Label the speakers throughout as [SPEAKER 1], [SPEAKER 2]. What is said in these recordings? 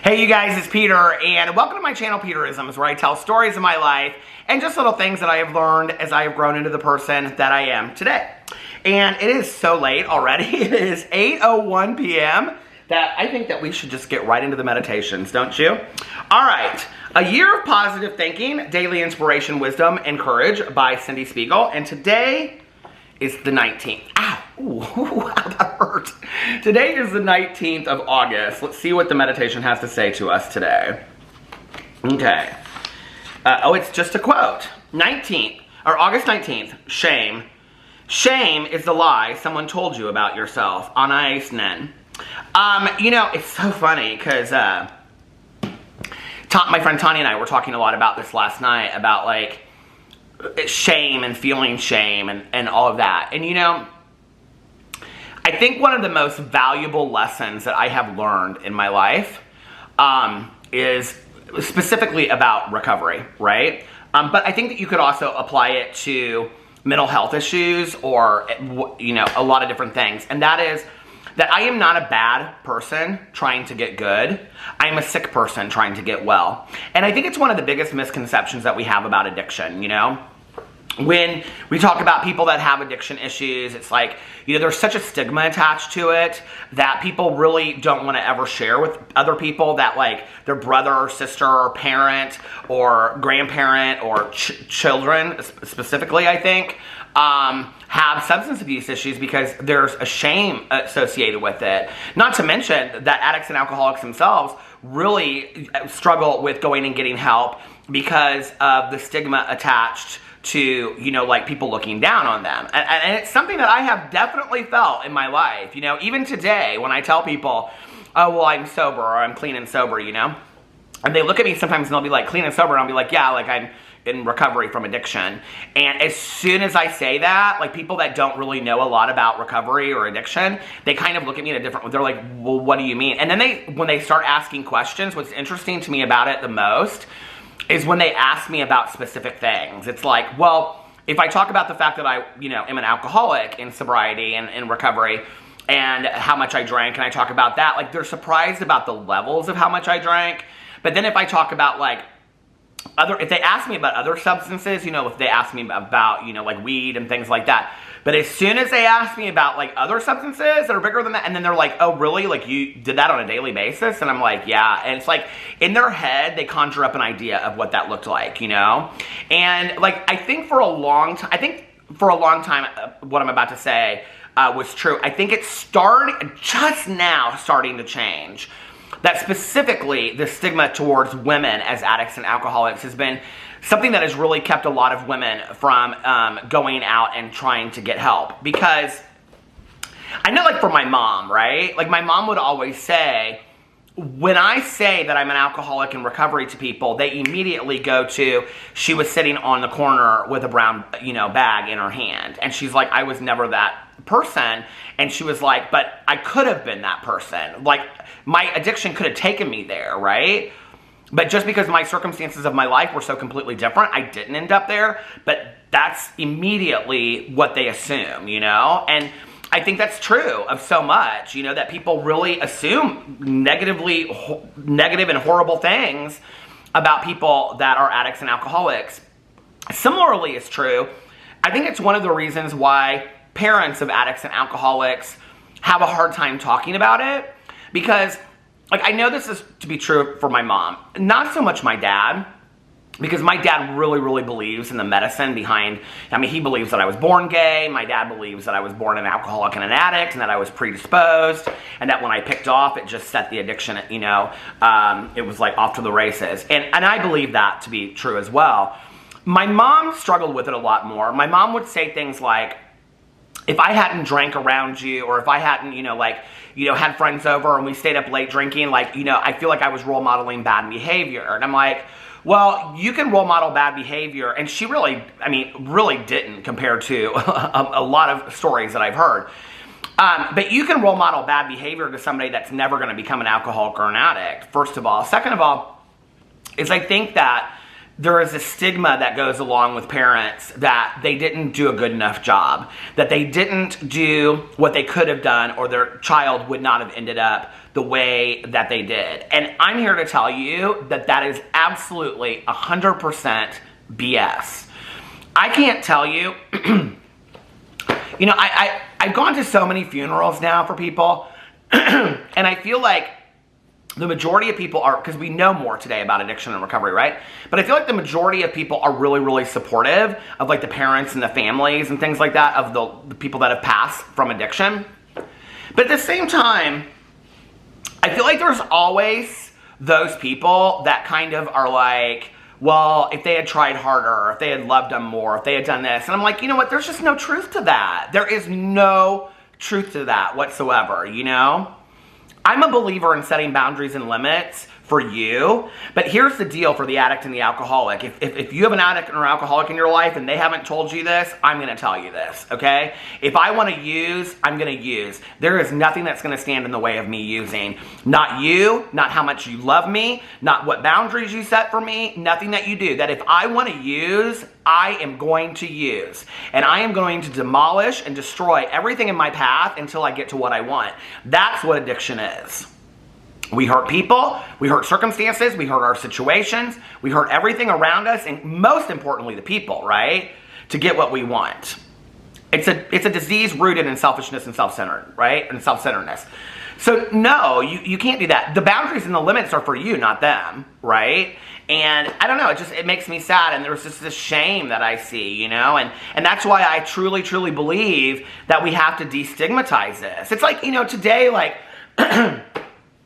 [SPEAKER 1] Hey you guys, it's Peter, and welcome to my channel, Peterisms, where I tell stories of my life and just little things that I have learned as I have grown into the person that I am today. And it is so late already. It is 8:01 p.m. that I think that we should just get right into the meditations, don't you? All right, A Year of Positive Thinking, Daily Inspiration, Wisdom, and Courage by Cindy Spiegel, and today is the 19th. Ow, ooh, that hurt. Today is the 19th of August. Let's see what the meditation has to say to us today. Okay. It's just a quote. August 19th, shame. Shame is the lie someone told you about yourself. Anais Nen. It's so funny because my friend Tanya and I were talking a lot about this last night, about like shame and feeling shame and all of that. And I think one of the most valuable lessons that I have learned in my life is specifically about recovery, right? But I think that you could also apply it to mental health issues or, a lot of different things. And that is that I am not a bad person trying to get good. I am a sick person trying to get well. And I think it's one of the biggest misconceptions that we have about addiction, When we talk about people that have addiction issues, it's like, there's such a stigma attached to it that people really don't want to ever share with other people that like their brother or sister or parent or grandparent or children specifically, I think, have substance abuse issues because there's a shame associated with it. Not to mention that addicts and alcoholics themselves really struggle with going and getting help because of the stigma attached to, like people looking down on them. And it's something that I have definitely felt in my life. Even today when I tell people, oh, well, I'm sober or I'm clean and sober, and they look at me sometimes and they'll be like, clean and sober, and I'll be like, yeah, like I'm in recovery from addiction. And as soon as I say that, like people that don't really know a lot about recovery or addiction, they kind of look at me in a different way. They're like, well, what do you mean? And then when they start asking questions, what's interesting to me about it the most is when they ask me about specific things. It's like, well, if I talk about the fact that I, am an alcoholic in sobriety and in recovery and how much I drank, and I talk about that, like they're surprised about the levels of how much I drank. But then if I talk about like if they ask me about other substances, if they ask me about, like weed and things like that. But as soon as they ask me about like other substances that are bigger than that, and then they're like, oh really, like you did that on a daily basis? And I'm like, yeah. And it's like in their head, they conjure up an idea of what that looked like, And like, I think for a long time, what I'm about to say was true. I think it's just now starting to change. That specifically the stigma towards women as addicts and alcoholics has been something that has really kept a lot of women from going out and trying to get help. Because I know, like for my mom, right? Like my mom would always say, when I say that I'm an alcoholic in recovery to people, they immediately go to, she was sitting on the corner with a brown, bag in her hand. And she's like, I was never that person. And she was like, but I could have been that person. Like my addiction could have taken me there, right? But just because my circumstances of my life were so completely different, I didn't end up there. But that's immediately what they assume, And I think that's true of so much, that people really assume negative and horrible things about people that are addicts and alcoholics. Similarly, it's true. I think it's one of the reasons why parents of addicts and alcoholics have a hard time talking about it. Because, like, I know this is to be true for my mom. Not so much my dad. Because my dad really, really believes in the medicine behind, he believes that I was born gay. My dad believes that I was born an alcoholic and an addict and that I was predisposed. And that when I picked off, it just set the addiction, it was like off to the races. And I believe that to be true as well. My mom struggled with it a lot more. My mom would say things like, if I hadn't drank around you, or if I hadn't, had friends over and we stayed up late drinking, I feel like I was role modeling bad behavior. And I'm like, well, you can role model bad behavior, and she really didn't compared to a lot of stories that I've heard. But you can role model bad behavior to somebody that's never going to become an alcoholic or an addict, first of all. Second of all, is I think that there is a stigma that goes along with parents that they didn't do a good enough job, that they didn't do what they could have done, or their child would not have ended up the way that they did. And I'm here to tell you that that is absolutely 100% BS. I can't tell you, you know, I've gone to so many funerals now for people, and I feel like the majority of people are, because we know more today about addiction and recovery, right? But I feel like the majority of people are really, really supportive of like the parents and the families and things like that of the people that have passed from addiction. But at the same time, I feel like there's always those people that kind of are like, well, if they had tried harder, if they had loved them more, if they had done this. And I'm like, you know what? There's just no truth to that. There is no truth to that whatsoever, you know? I'm a believer in setting boundaries and limits for you, but here's the deal for the addict and the alcoholic. If you have an addict or alcoholic in your life and they haven't told you this, I'm going to tell you this, okay? If I want to use, I'm going to use. There is nothing that's going to stand in the way of me using. Not you, not how much you love me, not what boundaries you set for me, nothing that you do. That if I want to use, I am going to use. And I am going to demolish and destroy everything in my path until I get to what I want. That's what addiction is. We hurt people, we hurt circumstances, we hurt our situations, we hurt everything around us, and most importantly, the people, right? To get what we want. It's a disease rooted in selfishness and self-centered, right? And self-centeredness. So no, you can't do that. The boundaries and the limits are for you, not them, right? And I don't know, it makes me sad, and there's just this shame that I see, you know? And that's why I truly, truly believe that we have to destigmatize this. It's like, you know, today, like,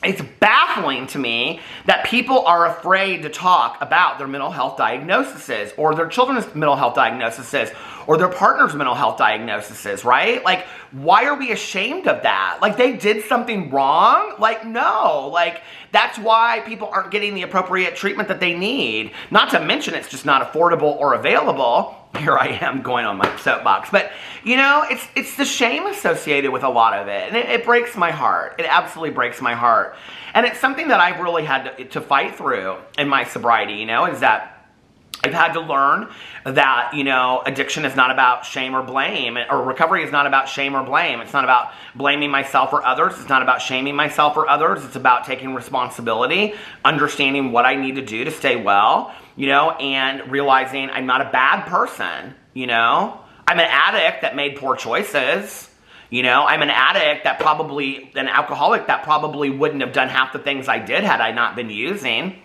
[SPEAKER 1] it's baffling to me that people are afraid to talk about their mental health diagnoses or their children's mental health diagnoses or their partner's mental health diagnoses, right? Like, why are we ashamed of that? Like, they did something wrong? Like, no. Like, that's why people aren't getting the appropriate treatment that they need. Not to mention it's just not affordable or available. Here I am going on my soapbox. But, you know, it's the shame associated with a lot of it. And it breaks my heart. It absolutely breaks my heart. And it's something that I've really had to fight through in my sobriety, you know, is that I've had to learn that, you know, addiction is not about shame or blame, or recovery is not about shame or blame. It's not about blaming myself or others. It's not about shaming myself or others. It's about taking responsibility, understanding what I need to do to stay well, you know, and realizing I'm not a bad person, you know. I'm an addict that made poor choices, you know. I'm an addict that an alcoholic that probably wouldn't have done half the things I did had I not been using.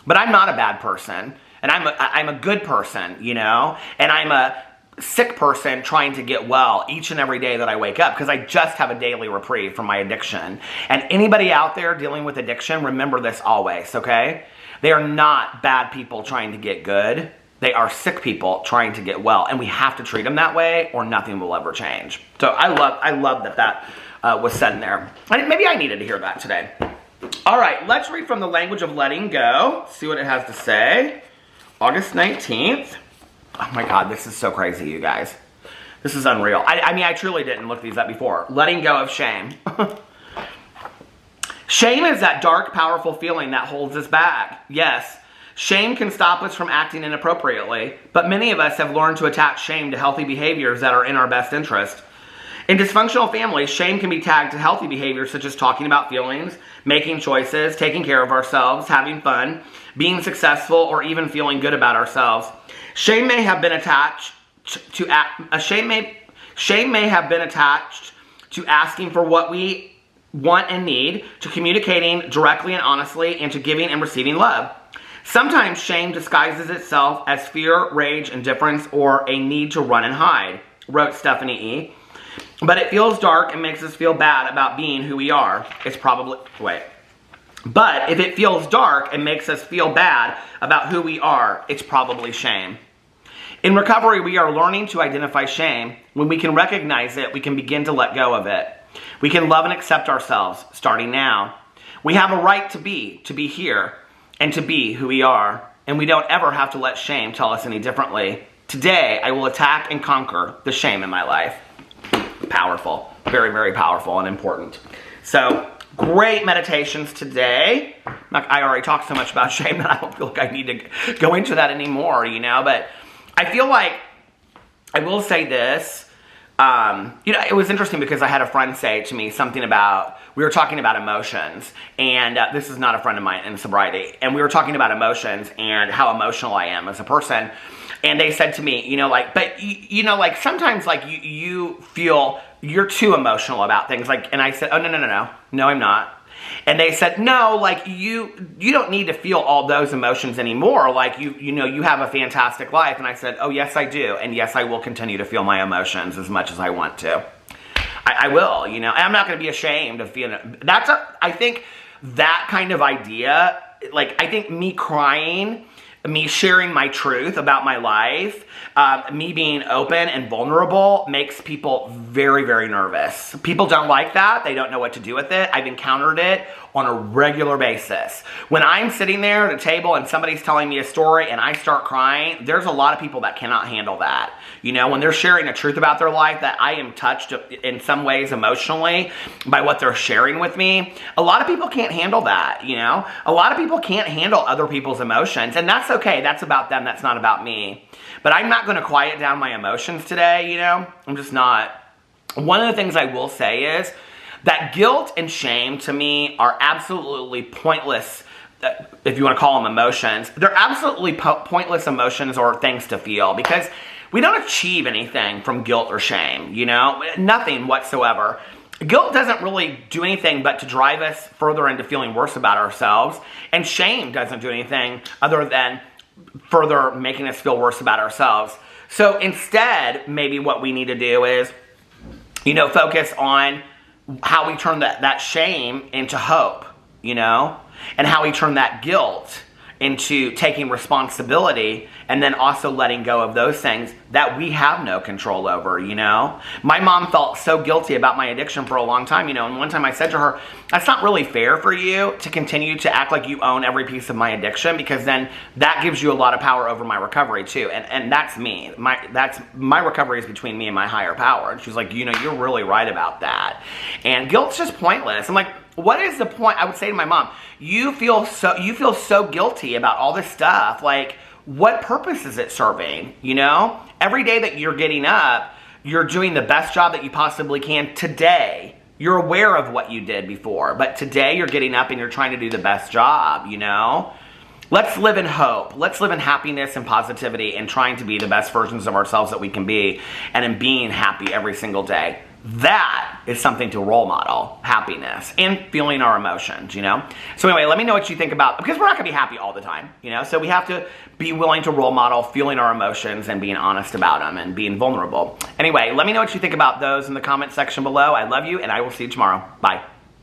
[SPEAKER 1] But I'm not a bad person. And I'm a good person, you know, and I'm a sick person trying to get well each and every day that I wake up because I just have a daily reprieve from my addiction. And anybody out there dealing with addiction, remember this always, okay? They are not bad people trying to get good. They are sick people trying to get well, and we have to treat them that way or nothing will ever change. So I love that was said in there. And maybe I needed to hear that today. All right, let's read from the language of letting go, see what it has to say. August 19th. Oh my God, this is so crazy, you guys. This is unreal. I mean, I truly didn't look these up before. Letting go of shame. Shame is that dark, powerful feeling that holds us back. Yes, shame can stop us from acting inappropriately, but many of us have learned to attach shame to healthy behaviors that are in our best interest. In dysfunctional families, shame can be tagged to healthy behaviors such as talking about feelings, making choices, taking care of ourselves, having fun, being successful, or even feeling good about ourselves. Shame may have been attached to asking for what we want and need, to communicating directly and honestly, and to giving and receiving love. Sometimes shame disguises itself as fear, rage, indifference, or a need to run and hide, wrote Stephanie E. But it feels dark and makes us feel bad about being who we are. But if it feels dark and makes us feel bad about who we are, it's probably shame. In recovery, we are learning to identify shame. When we can recognize it, we can begin to let go of it. We can love and accept ourselves, starting now. We have a right to be here, and to be who we are. And we don't ever have to let shame tell us any differently. Today, I will attack and conquer the shame in my life. Powerful. Very, very powerful and important. So, great meditations today. I already talked so much about shame that I don't feel like I need to go into that anymore, you know. But I feel like, I will say this, it was interesting because I had a friend say to me something about, we were talking about emotions, and this is not a friend of mine in sobriety, and we were talking about emotions and how emotional I am as a person, and they said to me, but sometimes you feel you're too emotional about things, and I said, oh, no, I'm not. And they said, no, you don't need to feel all those emotions anymore. You have a fantastic life. And I said, oh, yes, I do. And yes, I will continue to feel my emotions as much as I want to. I will, and I'm not going to be ashamed of feeling it. I think that kind of idea, I think me crying, me sharing my truth about my life, me being open and vulnerable makes people very, very nervous. People don't like that. They don't know what to do with it. I've encountered it on a regular basis. When I'm sitting there at a table and somebody's telling me a story and I start crying, there's a lot of people that cannot handle that. When they're sharing a truth about their life that I am touched in some ways emotionally by what they're sharing with me, a lot of people can't handle that, A lot of people can't handle other people's emotions, and that's okay. That's about them. That's not about me. But I'm not going to quiet down my emotions today, I'm just not. One of the things I will say is that guilt and shame to me are absolutely pointless, if you want to call them emotions. They're absolutely pointless emotions or things to feel, because we don't achieve anything from guilt or shame, nothing whatsoever. Guilt doesn't really do anything but to drive us further into feeling worse about ourselves, and shame doesn't do anything other than further making us feel worse about ourselves. So instead, maybe what we need to do is, focus on how we turn that shame into hope, and how we turn that guilt into taking responsibility, and then also letting go of those things that we have no control over, My mom felt so guilty about my addiction for a long time, and one time I said to her, that's not really fair for you to continue to act like you own every piece of my addiction, because then that gives you a lot of power over my recovery too, and that's me. My recovery is between me and my higher power. And she was like, you're really right about that. And guilt's just pointless. I'm like, what is the point? I would say to my mom, you feel so guilty about all this stuff. What purpose is it serving? Every day that you're getting up, you're doing the best job that you possibly can today. You're aware of what you did before, but today you're getting up and you're trying to do the best job, Let's live in hope. Let's live in happiness and positivity and trying to be the best versions of ourselves that we can be, and in being happy every single day. That is something to role model, happiness and feeling our emotions, So anyway, let me know what you think about, because we're not going to be happy all the time, So we have to be willing to role model feeling our emotions and being honest about them and being vulnerable. Anyway, let me know what you think about those in the comment section below. I love you, and I will see you tomorrow. Bye.